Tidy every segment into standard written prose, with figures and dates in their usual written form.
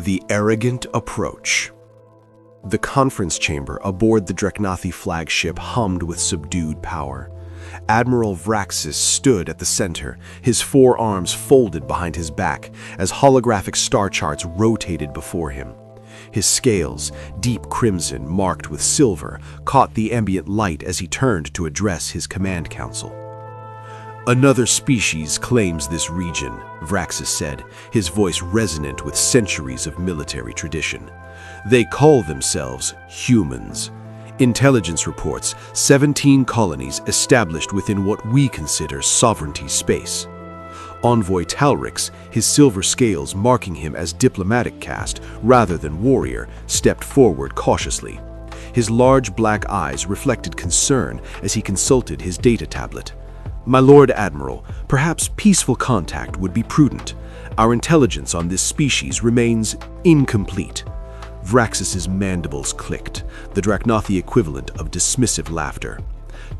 The arrogant approach. The conference chamber aboard the Draknathi flagship hummed with subdued power. Admiral Vraxis stood at the center, his forearms folded behind his back as holographic star charts rotated before him. His scales, deep crimson marked with silver, caught the ambient light as he turned to address his command council. "Another species claims this region," Vraxis said, his voice resonant with centuries of military tradition. "They call themselves humans. Intelligence reports 17 colonies established within what we consider sovereignty space." Envoy Talrix, his silver scales marking him as diplomatic caste rather than warrior, stepped forward cautiously. His large black eyes reflected concern as he consulted his data tablet. "My Lord Admiral, perhaps peaceful contact would be prudent. Our intelligence on this species remains incomplete." Vraxis's mandibles clicked, the Draknathi equivalent of dismissive laughter.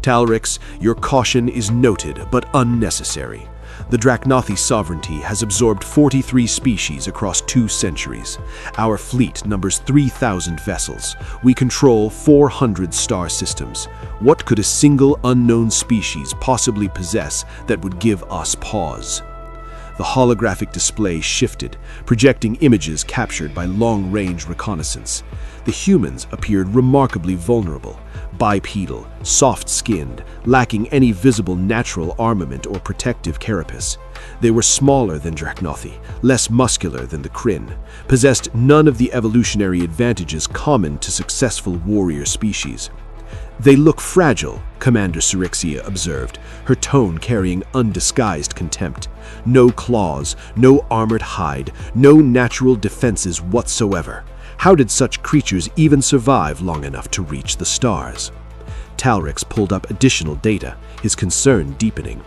"Talrix, your caution is noted but unnecessary. The Draknathi Sovereignty has absorbed 43 species across 2 centuries. Our fleet numbers 3,000 vessels. We control 400 star systems. What could a single unknown species possibly possess that would give us pause?" The holographic display shifted, projecting images captured by long-range reconnaissance. The humans appeared remarkably vulnerable, bipedal, soft-skinned, lacking any visible natural armament or protective carapace. They were smaller than Draknathi, less muscular than the Kryn, possessed none of the evolutionary advantages common to successful warrior species. "They look fragile," Commander Syrixia observed, her tone carrying undisguised contempt. "No claws, no armored hide, no natural defenses whatsoever. How did such creatures even survive long enough to reach the stars?" Talrix pulled up additional data, his concern deepening.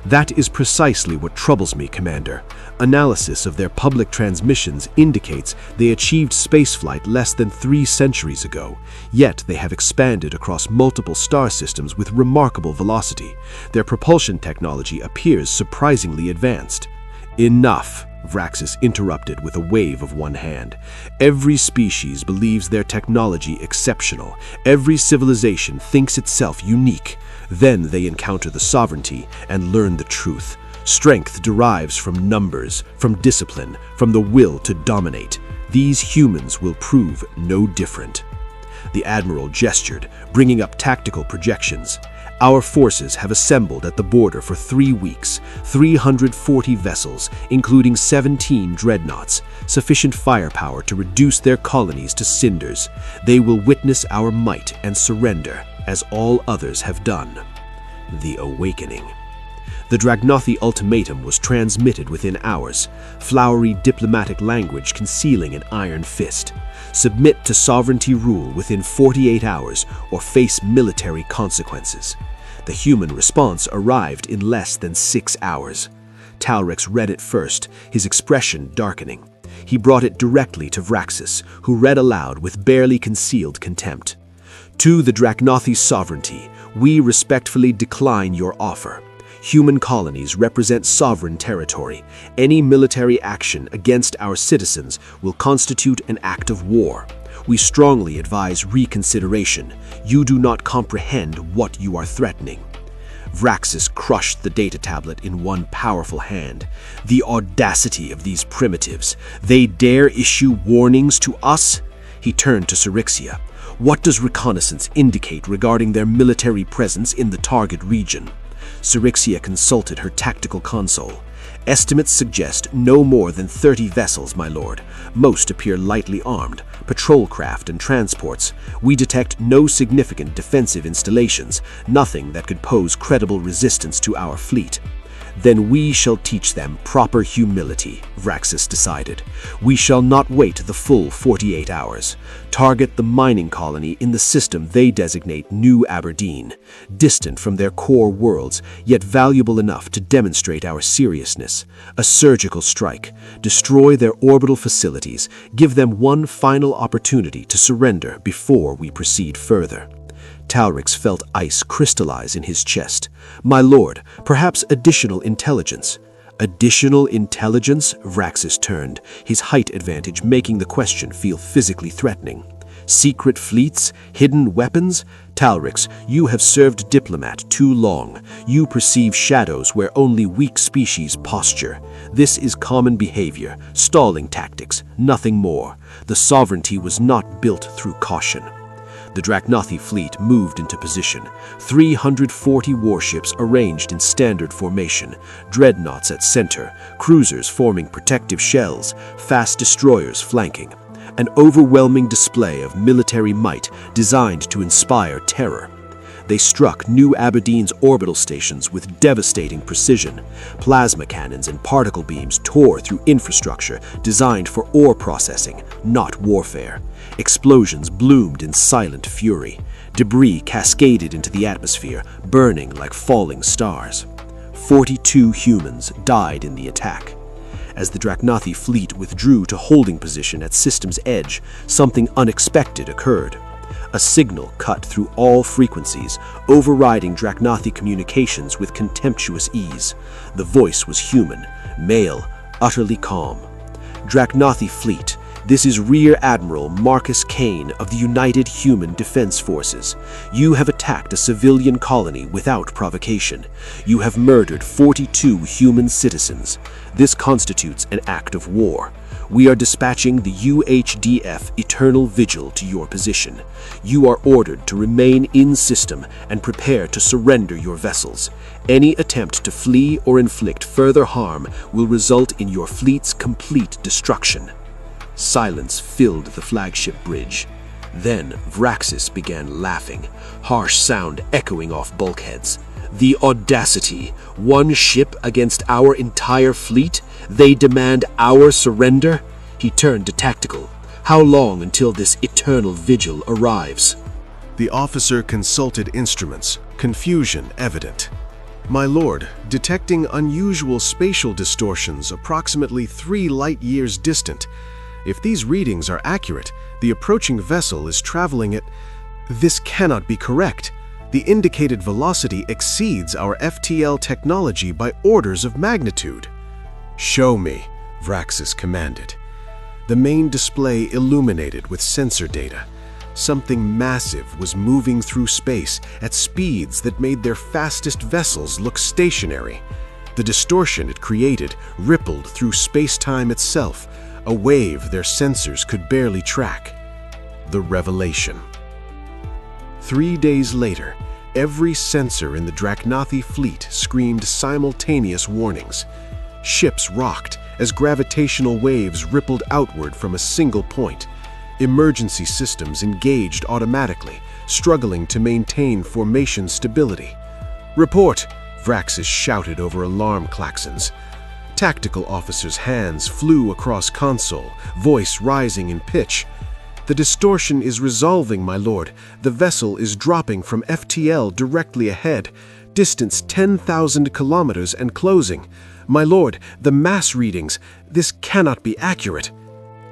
"That is precisely what troubles me, Commander. Analysis of their public transmissions indicates they achieved spaceflight less than 3 centuries ago, yet they have expanded across multiple star systems with remarkable velocity. Their propulsion technology appears surprisingly advanced." "Enough," Vraxis interrupted with a wave of one hand. "Every species believes their technology exceptional. Every civilization thinks itself unique. Then they encounter the sovereignty and learn the truth. Strength derives from numbers, from discipline, from the will to dominate. These humans will prove no different." The Admiral gestured, bringing up tactical projections. "Our forces have assembled at the border for 3 weeks, 340 vessels, including 17 dreadnoughts, sufficient firepower to reduce their colonies to cinders. They will witness our might and surrender, as all others have done." The awakening. The Draknathi ultimatum was transmitted within hours, flowery diplomatic language concealing an iron fist. "Submit to sovereignty rule within 48 hours or face military consequences." The human response arrived in less than 6 hours. Talrix read it first, his expression darkening. He brought it directly to Vraxis, who read aloud with barely concealed contempt. "To the Draknathi Sovereignty, we respectfully decline your offer. Human colonies represent sovereign territory. Any military action against our citizens will constitute an act of war. We strongly advise reconsideration. You do not comprehend what you are threatening." Vraxis crushed the data tablet in one powerful hand. "The audacity of these primitives! They dare issue warnings to us?" He turned to Syrixia. "What does reconnaissance indicate regarding their military presence in the target region?" Syrixia consulted her tactical console. "Estimates suggest no more than 30 vessels, my lord. Most appear lightly armed, patrol craft and transports. We detect no significant defensive installations, nothing that could pose credible resistance to our fleet." "Then we shall teach them proper humility," Vraxis decided. "We shall not wait the full 48 hours. Target the mining colony in the system they designate New Aberdeen, distant from their core worlds, yet valuable enough to demonstrate our seriousness. A surgical strike. Destroy their orbital facilities. Give them one final opportunity to surrender before we proceed further." Talrix felt ice crystallize in his chest. "My lord, perhaps additional intelligence." Additional intelligence? Vraxis turned, his height advantage making the question feel physically threatening. Secret fleets? Hidden weapons? Talrix, you have served diplomat too long. You perceive shadows where only weak species posture. This is common behavior, stalling tactics, nothing more. The sovereignty was not built through caution. The Draknathi fleet moved into position. 340 warships arranged in standard formation, dreadnoughts at center, cruisers forming protective shells, fast destroyers flanking. An overwhelming display of military might designed to inspire terror. They struck New Aberdeen's orbital stations with devastating precision. Plasma cannons and particle beams tore through infrastructure designed for ore processing, not warfare. Explosions bloomed in silent fury. Debris cascaded into the atmosphere, burning like falling stars. 42 humans died in the attack. As the Draknathi fleet withdrew to holding position at system's edge, something unexpected occurred. A signal cut through all frequencies, overriding Draknathi communications with contemptuous ease. The voice was human, male, utterly calm. Draknathi fleet, this is Rear Admiral Marcus Kane of the United Human Defense Forces. You have attacked a civilian colony without provocation. You have murdered 42 human citizens. This constitutes an act of war. We are dispatching the UHDF Eternal Vigil to your position. You are ordered to remain in system and prepare to surrender your vessels. Any attempt to flee or inflict further harm will result in your fleet's complete destruction. Silence filled the flagship bridge. Then Vraxis began laughing, harsh sound echoing off bulkheads. The audacity! One ship against our entire fleet? They demand our surrender? He turned to Tactical. How long until this Eternal Vigil arrives? The officer consulted instruments, confusion evident. My lord, detecting unusual spatial distortions approximately 3 light-years distant. If these readings are accurate, the approaching vessel is traveling at... This cannot be correct. The indicated velocity exceeds our FTL technology by orders of magnitude. Show me, Vraxis commanded. The main display illuminated with sensor data. Something massive was moving through space at speeds that made their fastest vessels look stationary. The distortion it created rippled through space-time itself, a wave their sensors could barely track. The revelation. 3 days later, every sensor in the Draknathi fleet screamed simultaneous warnings. Ships rocked as gravitational waves rippled outward from a single point. Emergency systems engaged automatically, struggling to maintain formation stability. "Report!" Vraxis shouted over alarm klaxons. Tactical officers' hands flew across console, voice rising in pitch. "The distortion is resolving, my lord. The vessel is dropping from FTL directly ahead. Distance 10,000 kilometers and closing. My lord, the mass readings, this cannot be accurate."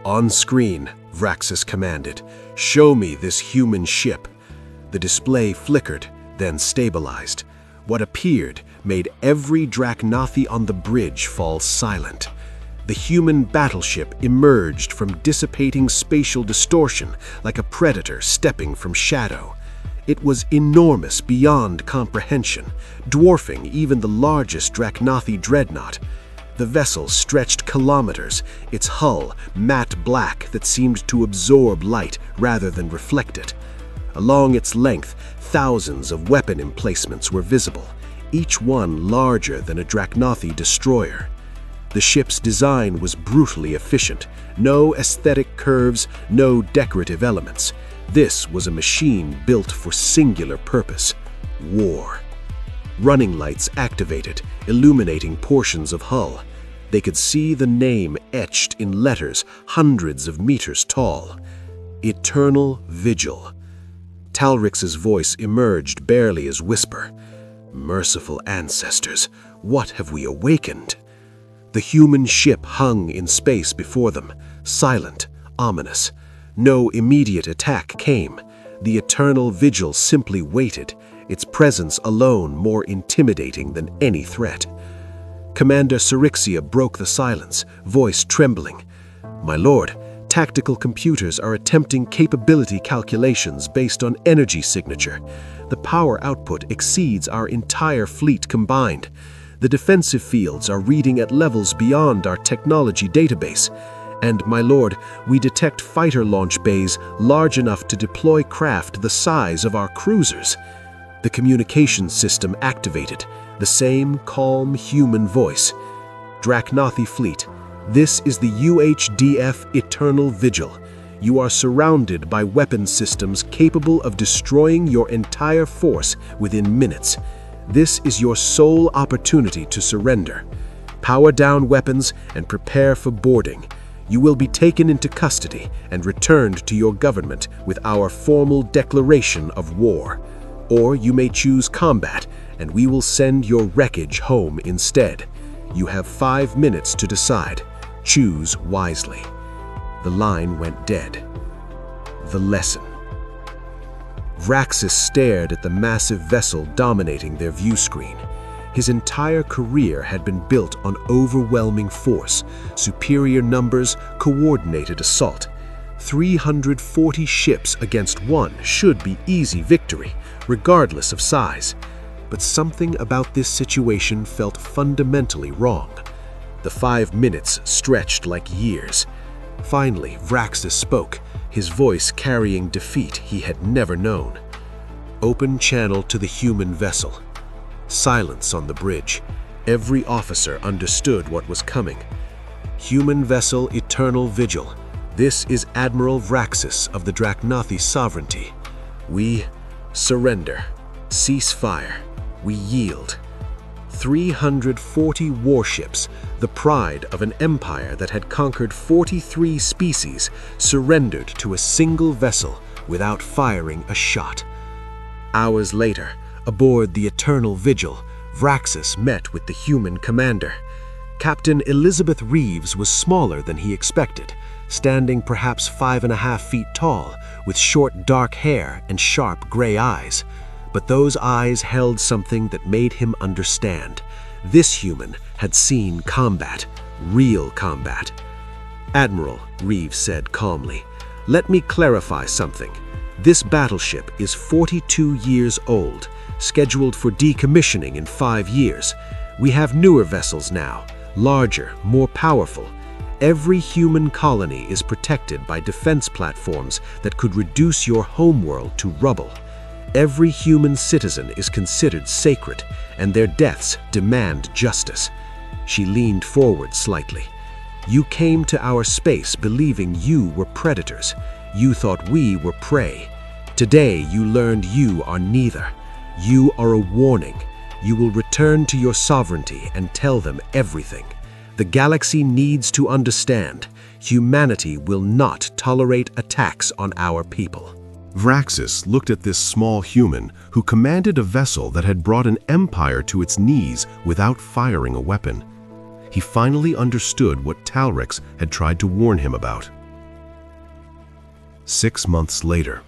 "On screen," Vraxis commanded. "Show me this human ship." The display flickered, then stabilized. What appeared made every Draknathi on the bridge fall silent. The human battleship emerged from dissipating spatial distortion like a predator stepping from shadow. It was enormous beyond comprehension, dwarfing even the largest Draknathi dreadnought. The vessel stretched kilometers, its hull matte black that seemed to absorb light rather than reflect it. Along its length, thousands of weapon emplacements were visible, each one larger than a Draknathi destroyer. The ship's design was brutally efficient, no aesthetic curves, no decorative elements. This was a machine built for singular purpose: war. Running lights activated, illuminating portions of hull. They could see the name etched in letters hundreds of meters tall: Eternal Vigil. Talrix's voice emerged barely as whisper. "Merciful ancestors, what have we awakened?" The human ship hung in space before them, silent, ominous. No immediate attack came. The Eternal Vigil simply waited, its presence alone more intimidating than any threat. Commander Sirixia broke the silence, voice trembling. "My lord, tactical computers are attempting capability calculations based on energy signature. The power output exceeds our entire fleet combined. The defensive fields are reading at levels beyond our technology database. And, my lord, we detect fighter launch bays large enough to deploy craft the size of our cruisers." The communications system activated, the same calm human voice. "Draknathi Fleet, this is the UHDF Eternal Vigil. You are surrounded by weapon systems capable of destroying your entire force within minutes. This is your sole opportunity to surrender. Power down weapons and prepare for boarding. You will be taken into custody and returned to your government with our formal declaration of war. Or you may choose combat, and we will send your wreckage home instead. You have 5 minutes to decide. Choose wisely." The line went dead. The lesson. Vraxis stared at the massive vessel dominating their view screen. His entire career had been built on overwhelming force, superior numbers, coordinated assault. 340 ships against one should be easy victory, regardless of size. But something about this situation felt fundamentally wrong. The 5 minutes stretched like years. Finally, Vraxis spoke, his voice carrying defeat he had never known. "Open channel to the human vessel." Silence on the bridge. Every officer understood what was coming. "Human vessel Eternal Vigil. This is Admiral Vraxis of the Draknathi Sovereignty. We surrender. Cease fire. We yield." 340 warships, the pride of an empire that had conquered 43 species, surrendered to a single vessel without firing a shot. Hours later, aboard the Eternal Vigil, Vraxis met with the human commander. Captain Elizabeth Reeves was smaller than he expected, standing perhaps 5.5 feet tall, with short dark hair and sharp gray eyes. But those eyes held something that made him understand. This human had seen combat, real combat. "Admiral," Reeves said calmly, "let me clarify something. This battleship is 42 years old, scheduled for decommissioning in 5 years. We have newer vessels now, larger, more powerful. Every human colony is protected by defense platforms that could reduce your homeworld to rubble. Every human citizen is considered sacred, and their deaths demand justice." She leaned forward slightly. "You came to our space believing you were predators. You thought we were prey. Today you learned you are neither. You are a warning. You will return to your sovereignty and tell them everything. The galaxy needs to understand. Humanity will not tolerate attacks on our people." Vraxis looked at this small human who commanded a vessel that had brought an empire to its knees without firing a weapon. He finally understood what Talrix had tried to warn him about. 6 months later,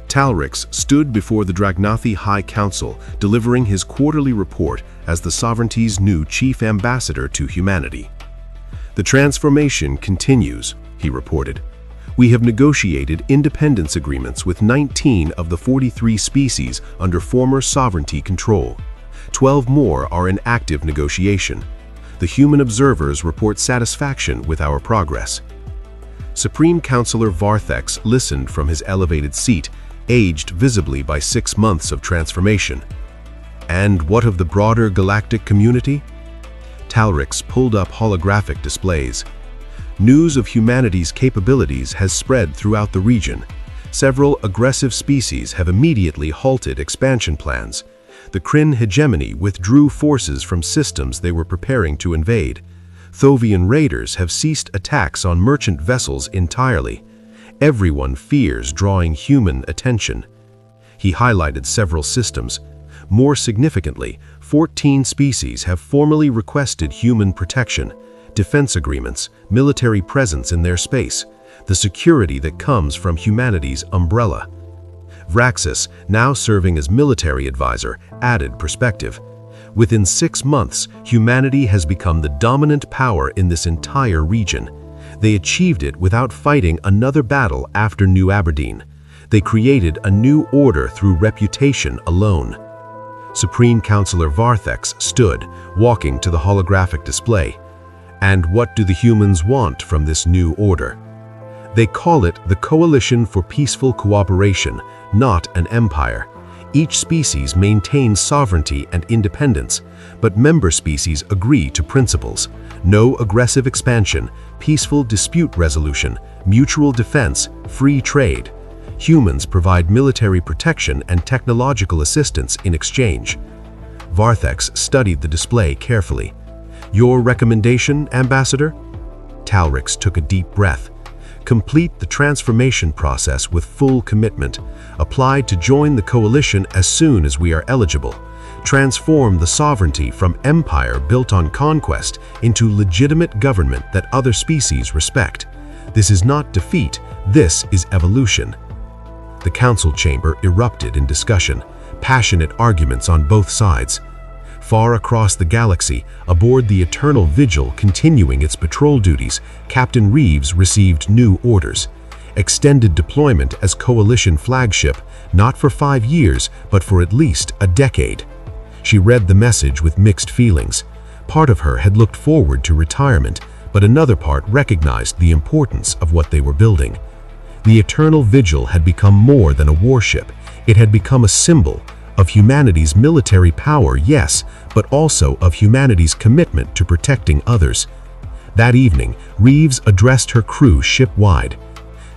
Talrix stood before the Draknathi High Council, delivering his quarterly report as the Sovereignty's new chief ambassador to humanity. "The transformation continues," he reported. "We have negotiated independence agreements with 19 of the 43 species under former sovereignty control. 12 more are in active negotiation. The human observers report satisfaction with our progress." Supreme Counselor Varthex listened from his elevated seat, aged visibly by 6 months of transformation. "And what of the broader galactic community?" Talrix pulled up holographic displays. "News of humanity's capabilities has spread throughout the region. Several aggressive species have immediately halted expansion plans. The Kryn hegemony withdrew forces from systems they were preparing to invade. Thovian raiders have ceased attacks on merchant vessels entirely. Everyone fears drawing human attention." He highlighted several systems. More significantly, 14 species have formally requested human protection, defense agreements, military presence in their space, the security that comes from humanity's umbrella. Vraxis, now serving as military advisor, added perspective. Within 6 months, humanity has become the dominant power in this entire region. They achieved it without fighting another battle after New Aberdeen. They created a new order through reputation alone. Supreme Counselor Varthex stood, walking to the holographic display. And what do the humans want from this new order? They call it the Coalition for Peaceful Cooperation, not an empire. Each species maintains sovereignty and independence, but member species agree to principles: no aggressive expansion, peaceful dispute resolution, mutual defense, free trade. Humans provide military protection and technological assistance in exchange. Varthex studied the display carefully. Your recommendation, Ambassador? Talrix took a deep breath. Complete the transformation process with full commitment. Apply to join the coalition as soon as we are eligible. Transform the sovereignty from empire built on conquest into legitimate government that other species respect. This is not defeat, this is evolution. The council chamber erupted in discussion, passionate arguments on both sides. Far across the galaxy, aboard the Eternal Vigil continuing its patrol duties, Captain Reeves received new orders. Extended deployment as coalition flagship, not for 5 years, but for at least a decade. She read the message with mixed feelings. Part of her had looked forward to retirement, but another part recognized the importance of what they were building. The Eternal Vigil had become more than a warship. It had become a symbol of humanity's military power, yes, but also of humanity's commitment to protecting others. That evening, Reeves addressed her crew ship-wide.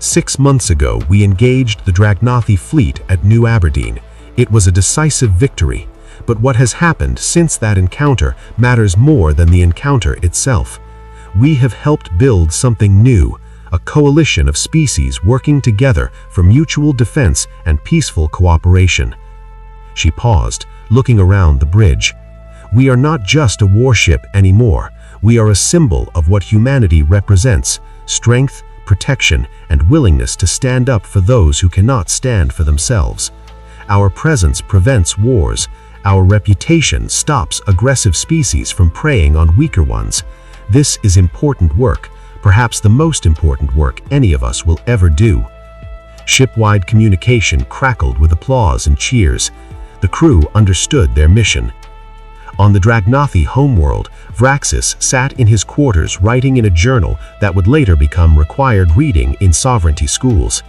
6 months ago, we engaged the Draknathi fleet at New Aberdeen. It was a decisive victory, but what has happened since that encounter matters more than the encounter itself. We have helped build something new, a coalition of species working together for mutual defense and peaceful cooperation. She paused, looking around the bridge. We are not just a warship anymore. We are a symbol of what humanity represents: strength, protection, and willingness to stand up for those who cannot stand for themselves. Our presence prevents wars. Our reputation stops aggressive species from preying on weaker ones. This is important work, perhaps the most important work any of us will ever do. Ship-wide communication crackled with applause and cheers. The crew understood their mission. On the Draknathi homeworld, Vraxis sat in his quarters writing in a journal that would later become required reading in sovereignty schools.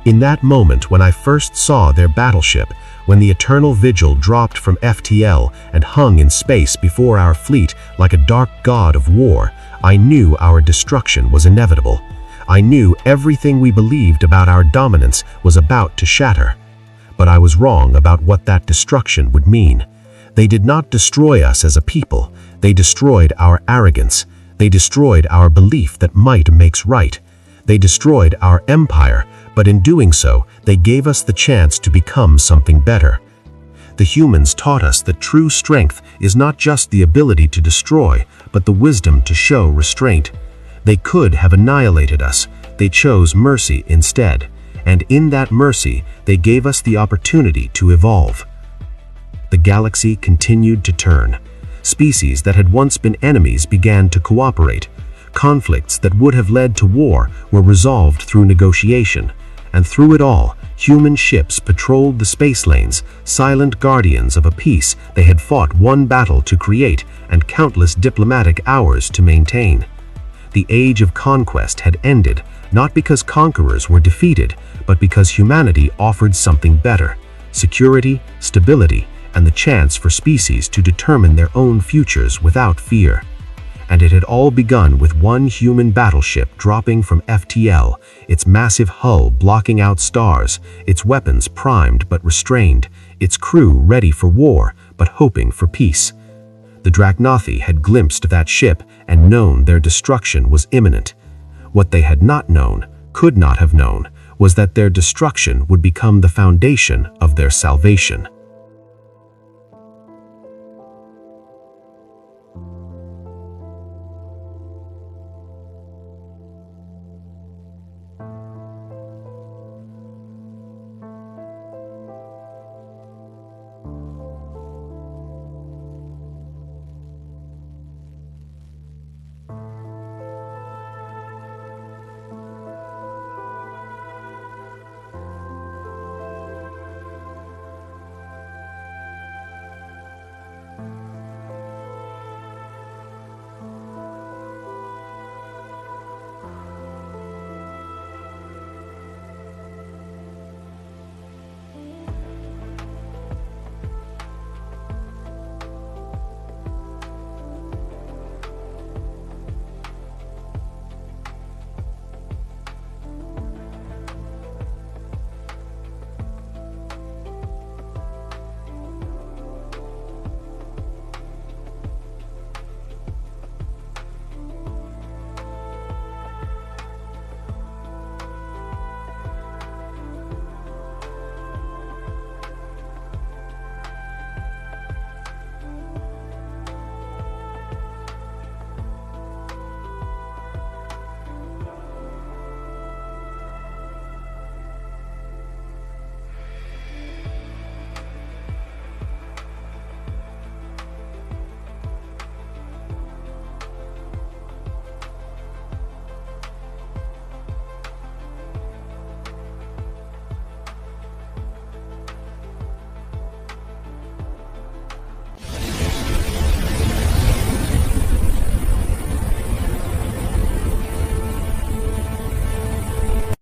In that moment when I first saw their battleship, when the Eternal Vigil dropped from FTL and hung in space before our fleet like a dark god of war, I knew our destruction was inevitable. I knew everything we believed about our dominance was about to shatter. But I was wrong about what that destruction would mean. They did not destroy us as a people. They destroyed our arrogance. They destroyed our belief that might makes right. They destroyed our empire, but in doing so, they gave us the chance to become something better. The humans taught us that true strength is not just the ability to destroy, but the wisdom to show restraint. They could have annihilated us. They chose mercy instead. And in that mercy, they gave us the opportunity to evolve. The galaxy continued to turn. Species that had once been enemies began to cooperate. Conflicts that would have led to war were resolved through negotiation. And through it all, human ships patrolled the space lanes, silent guardians of a peace they had fought one battle to create and countless diplomatic hours to maintain. The age of conquest had ended, not because conquerors were defeated, but because humanity offered something better: security, stability, and the chance for species to determine their own futures without fear. And it had all begun with one human battleship dropping from FTL, its massive hull blocking out stars, its weapons primed but restrained, its crew ready for war but hoping for peace. The Draknathi had glimpsed that ship and known their destruction was imminent. What they had not known, could not have known, was that their destruction would become the foundation of their salvation.